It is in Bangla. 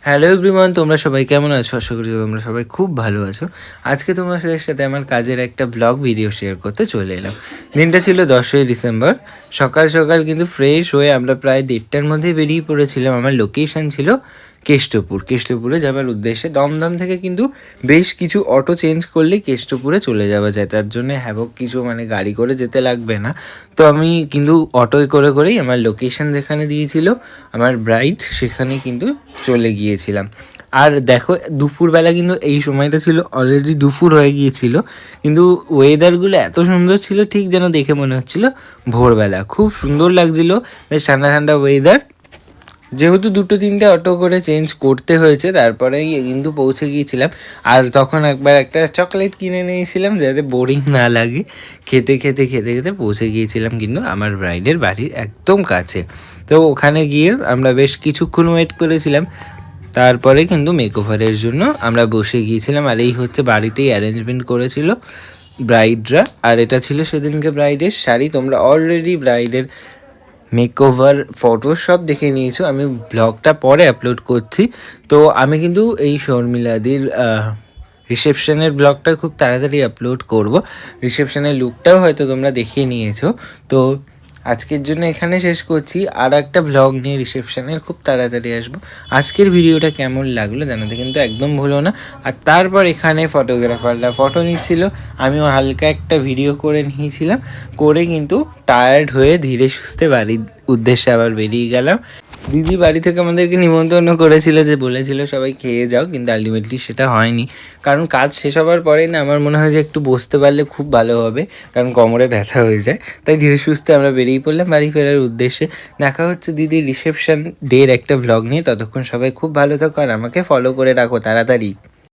হ্যালো এভরিওয়ান, তোমরা সবাই কেমন আছো? আশা করি তোমরা সবাই খুব ভালো আছো। আজকে তোমাদের সাথে আমার কাজের একটা ব্লগ ভিডিও শেয়ার করতে চলে এলাম। দিনটা ছিল 10ই ডিসেম্বর। সকাল সকাল কিন্তু ফ্রেশ হয়ে আমরা প্রায় 1:30টার মধ্যে বেরিয়ে পড়েছিলাম। আমার লোকেশান ছিল কেষ্টপুরে যাবার উদ্দেশ্যে। দমদম থেকে কিন্তু বেশ কিছু অটো চেঞ্জ করলেই কেষ্টপুরে চলে যাওয়া যায়, তার জন্য হ্যাভক কিছু গাড়ি করে যেতে লাগবে না। তো আমি কিন্তু অটোয় করেই আমার লোকেশান যেখানে দিয়েছিল আমার ব্রাইড, সেখানে কিন্তু চলে গিয়েছিলাম। আর দেখো, দুপুরবেলা কিন্তু এই সময়টা ছিল অলরেডি দুপুর হয়ে গিয়েছিল, কিন্তু ওয়েদারগুলো এত সুন্দর ছিল, ঠিক যেন দেখে মনে হচ্ছিল ভোরবেলা। খুব সুন্দর লাগছিল, বেশ ঠান্ডা ঠান্ডা ওয়েদার। যেহেতু 2-3টে অটো করে চেঞ্জ করতে হয়েছে, তারপরেই কিন্তু পৌঁছে গিয়েছিলাম। আর তখন একবার একটা চকলেট কিনে নিয়েছিলাম যাতে বোরিং না লাগে। খেতে পৌঁছে গিয়েছিলাম কিন্তু আমার ব্রাইডের বাড়ির একদম কাছে। তো ওখানে গিয়ে আমরা বেশ কিছুক্ষণ ওয়েট করেছিলাম, তারপরে কিন্তু মেকওভারের জন্য আমরা বসে গিয়েছিলাম। আর এই হচ্ছে বাড়িতেই অ্যারেঞ্জমেন্ট করেছিল ব্রাইডরা। আর এটা ছিল সেদিনকে ব্রাইডের শাড়ি। তোমরা অলরেডি ব্রাইডের মেকওভার ফটো সব দেখে নিয়েছো, আমি ব্লগটা পরে আপলোড করছি। তো আমি কিন্তু এই শর্মিলাদির রিসেপশনের ব্লগটা খুব তাড়াতাড়ি আপলোড করব। রিসেপশনের লুকটাও হয়তো তোমরা দেখিয়ে নিয়েছো। তো আজকের জন্য এখানে শেষ করছি, আর একটা ব্লগ নিয়ে রিসেপশনের খুব তাড়াতাড়ি আসবো। আজকের ভিডিওটা কেমন লাগলো জানাতে কিন্তু একদম ভুলো না। আর তারপর এখানে ফটোগ্রাফাররা ফটো নিচ্ছিল, আমিও হালকা একটা ভিডিও করে নিয়েছিলাম। করে কিন্তু টায়ার্ড হয়ে ধীরে সুস্থে বাড়ির উদ্দেশ্যে আবার বেরিয়ে গেলাম। দিদি বাড়ি থেকে আমাদেরকে নিমন্ত্রণ করেছিল, যে বলেছিল সবাই খেয়ে যাও, কিন্তু আলটিমেটলি সেটা হয়নি। কারণ কাজ শেষ হওয়ার পরেই না আমার মনে হয় যে একটু বসতে পারলে খুব ভালো হবে, কারণ কোমরে ব্যথা হয়ে যায়। তাই ধীরে সুস্থে আমরা বেরিয়ে পড়লাম বাড়ি ফেরার উদ্দেশ্যে। দেখা হচ্ছে দিদির রিসেপশন ডের একটা ব্লগ নিয়ে। ততক্ষণ সবাই খুব ভালো থাকো আর আমাকে ফলো করে রাখো তাড়াতাড়ি।